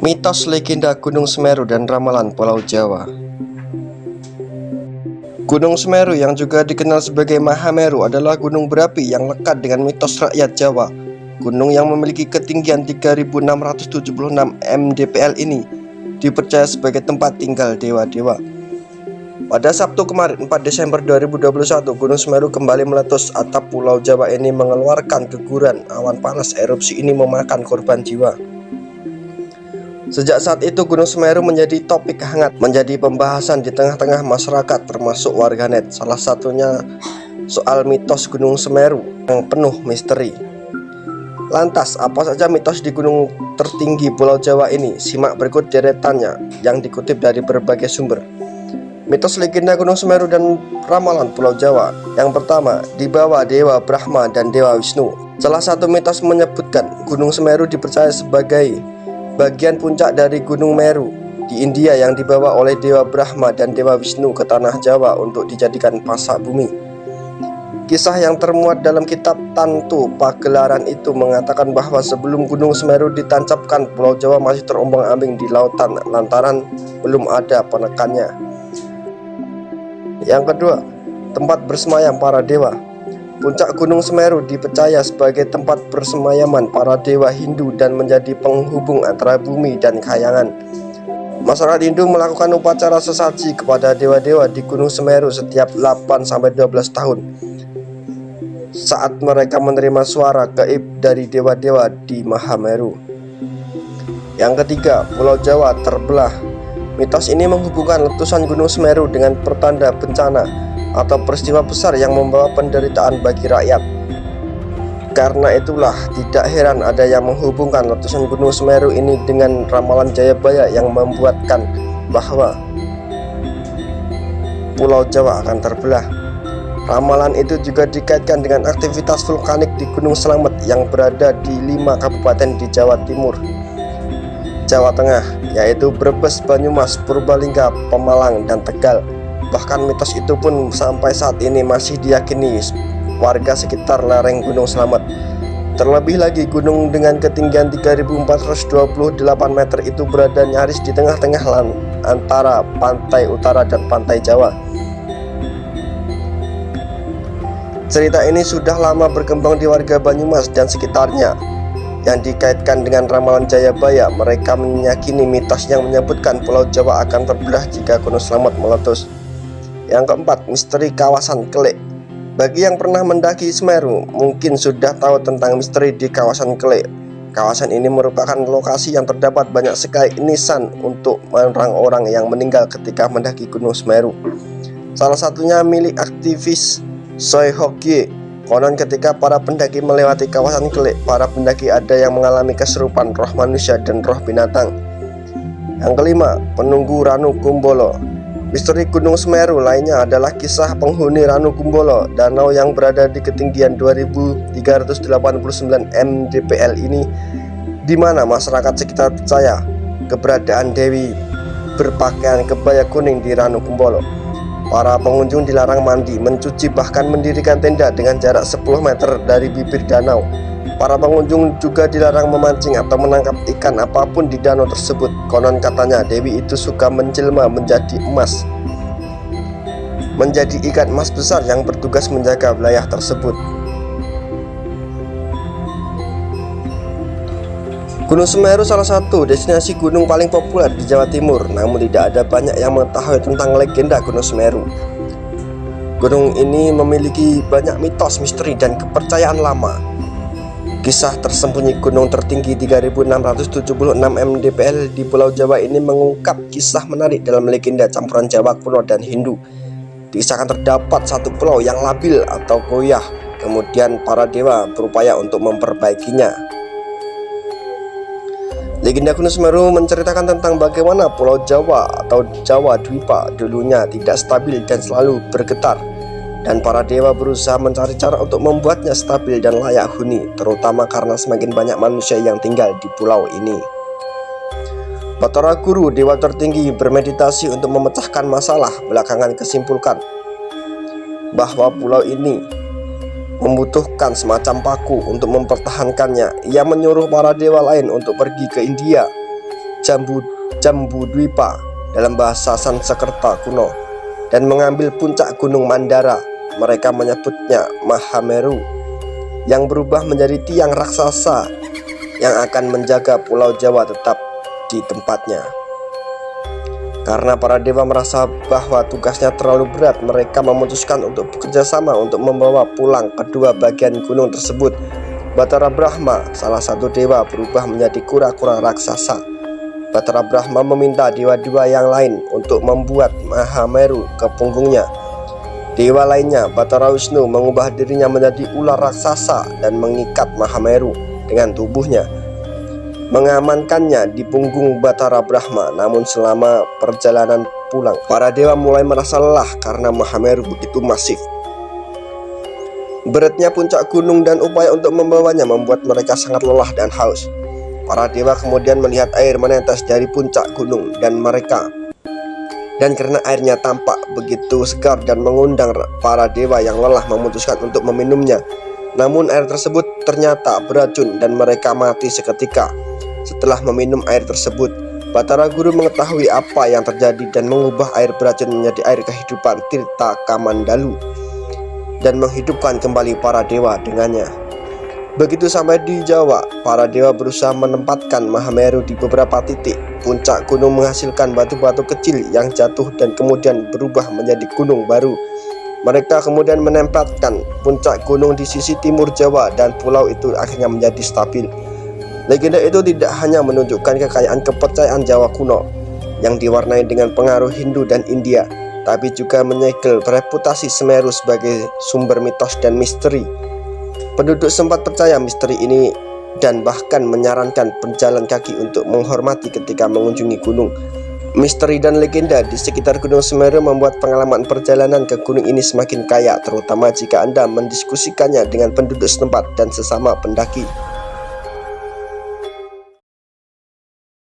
Mitos legenda Gunung Semeru dan ramalan Pulau Jawa. Gunung Semeru yang juga dikenal sebagai Mahameru adalah gunung berapi yang lekat dengan mitos rakyat Jawa. Gunung yang memiliki ketinggian 3676 mdpl ini dipercaya sebagai tempat tinggal dewa-dewa. Pada Sabtu kemarin 4 Desember 2021, Gunung Semeru kembali meletus. Atap Pulau Jawa ini mengeluarkan guguran awan panas. Erupsi ini memakan korban jiwa. Sejak saat itu Gunung Semeru menjadi topik hangat, menjadi pembahasan di tengah-tengah masyarakat termasuk warganet. Salah satunya soal mitos Gunung Semeru yang penuh misteri. Lantas, apa saja mitos di gunung tertinggi Pulau Jawa ini? Simak berikut deretannya yang dikutip dari berbagai sumber. Mitos legenda Gunung Semeru dan ramalan Pulau Jawa. Yang pertama, dibawa Dewa Brahma dan Dewa Wisnu. Salah satu mitos menyebutkan Gunung Semeru dipercaya sebagai bagian puncak dari Gunung Meru di India yang dibawa oleh Dewa Brahma dan Dewa Wisnu ke tanah Jawa untuk dijadikan pasak bumi. Kisah yang termuat dalam kitab Tantu Pagelaran itu mengatakan bahwa sebelum Gunung Semeru ditancapkan, Pulau Jawa masih terombang-ambing di lautan lantaran belum ada penekannya. Yang kedua, tempat bersemayam para dewa. Puncak Gunung Semeru dipercaya sebagai tempat persemayaman para dewa Hindu dan menjadi penghubung antara bumi dan kayangan. Masyarakat Hindu melakukan upacara sesaji kepada dewa-dewa di Gunung Semeru setiap 8-12 tahun saat mereka menerima suara gaib dari dewa-dewa di Mahameru. Yang ketiga, Pulau Jawa terbelah. Mitos ini menghubungkan letusan Gunung Semeru dengan pertanda bencana atau peristiwa besar yang membawa penderitaan bagi rakyat. Karena itulah tidak heran ada yang menghubungkan letusan Gunung Semeru ini dengan ramalan Jayabaya yang membuatkan bahwa Pulau Jawa akan terbelah. Ramalan itu juga dikaitkan dengan aktivitas vulkanik di Gunung Slamet yang berada di 5 kabupaten di Jawa Timur, Jawa Tengah, yaitu Brebes, Banyumas, Purbalingga, Pemalang, dan Tegal. Bahkan mitos itu pun sampai saat ini masih diyakini warga sekitar lereng Gunung Slamet. Terlebih lagi, gunung dengan ketinggian 3428 meter itu berada nyaris di tengah-tengah antara pantai utara dan pantai Jawa. Cerita ini sudah lama berkembang di warga Banyumas dan sekitarnya. Yang dikaitkan dengan ramalan Jayabaya, mereka meyakini mitos yang menyebutkan Pulau Jawa akan terbelah jika Gunung Slamet meletus. Yang keempat, misteri kawasan Kelek. Bagi yang pernah mendaki Semeru, mungkin sudah tahu tentang misteri di kawasan Kelek. Kawasan ini merupakan lokasi yang terdapat banyak sekali nisan untuk orang-orang yang meninggal ketika mendaki Gunung Semeru. Salah satunya milik aktivis Choi Hok-ye. Konon ketika para pendaki melewati kawasan Kelek, para pendaki ada yang mengalami kesurupan roh manusia dan roh binatang. Yang kelima, penunggu Ranu Kumbolo. Misteri Gunung Semeru lainnya adalah kisah penghuni Ranu Kumbolo, danau yang berada di ketinggian 2389 mdpl ini, di mana masyarakat sekitar percaya keberadaan dewi berpakaian kebaya kuning di Ranu Kumbolo. Para pengunjung dilarang mandi, mencuci, bahkan mendirikan tenda dengan jarak 10 meter dari bibir danau. Para pengunjung juga dilarang memancing atau menangkap ikan apapun di danau tersebut. Konon katanya dewi itu suka menjelma menjadi emas, menjadi ikan emas besar yang bertugas menjaga wilayah tersebut. Gunung Semeru salah satu destinasi gunung paling populer di Jawa Timur, namun tidak ada banyak yang mengetahui tentang legenda Gunung Semeru. Gunung ini memiliki banyak mitos, misteri, dan kepercayaan lama. Kisah tersembunyi gunung tertinggi 3676 mdpl di Pulau Jawa ini mengungkap kisah menarik dalam legenda campuran Jawa kuno dan Hindu. Diisahkan terdapat satu pulau yang labil atau goyah, kemudian para dewa berupaya untuk memperbaikinya. Legenda Gunung Semeru menceritakan tentang bagaimana Pulau Jawa atau Jawa Dwipa dulunya tidak stabil dan selalu bergetar, dan para dewa berusaha mencari cara untuk membuatnya stabil dan layak huni, terutama karena semakin banyak manusia yang tinggal di pulau ini. Batara Guru, dewa tertinggi, bermeditasi untuk memecahkan masalah. Belakangan kesimpulkan bahwa pulau ini membutuhkan semacam paku untuk mempertahankannya. Ia menyuruh para dewa lain untuk pergi ke India, Jambudwipa dalam bahasa Sanskerta kuno, dan mengambil puncak gunung Mandara. Mereka menyebutnya Mahameru, yang berubah menjadi tiang raksasa yang akan menjaga Pulau Jawa tetap di tempatnya. Karena para dewa merasa bahwa tugasnya terlalu berat, mereka memutuskan untuk bekerja sama untuk membawa pulang kedua bagian gunung tersebut. Batara Brahma, salah satu dewa, berubah menjadi kura-kura raksasa. Batara Brahma meminta dewa-dewa yang lain untuk membuat Mahameru ke punggungnya. Dewa lainnya, Batara Wisnu, mengubah dirinya menjadi ular raksasa dan mengikat Mahameru dengan tubuhnya, mengamankannya di punggung Batara Brahma. Namun selama perjalanan pulang, para dewa mulai merasa lelah karena Mahameru begitu masif. Beratnya puncak gunung dan upaya untuk membawanya membuat mereka sangat lelah dan haus. Para dewa kemudian melihat air menetes dari puncak gunung dan karena airnya tampak begitu segar dan mengundang para dewa yang lelah memutuskan untuk meminumnya. Namun air tersebut ternyata beracun dan mereka mati seketika. Setelah meminum air tersebut, Batara Guru mengetahui apa yang terjadi dan mengubah air beracun menjadi air kehidupan Tirta Kamandalu dan menghidupkan kembali para dewa dengannya. Begitu sampai di Jawa, para dewa berusaha menempatkan Mahameru di beberapa titik. Puncak gunung menghasilkan batu-batu kecil yang jatuh dan kemudian berubah menjadi gunung baru. Mereka kemudian menempatkan puncak gunung di sisi timur Jawa dan pulau itu akhirnya menjadi stabil. Legenda itu tidak hanya menunjukkan kekayaan kepercayaan Jawa kuno yang diwarnai dengan pengaruh Hindu dan India, tapi juga menyegel reputasi Semeru sebagai sumber mitos dan misteri. Penduduk sempat percaya misteri ini dan bahkan menyarankan penjalan kaki untuk menghormati ketika mengunjungi gunung. Misteri dan legenda di sekitar Gunung Semeru membuat pengalaman perjalanan ke gunung ini semakin kaya, terutama jika Anda mendiskusikannya dengan penduduk setempat dan sesama pendaki.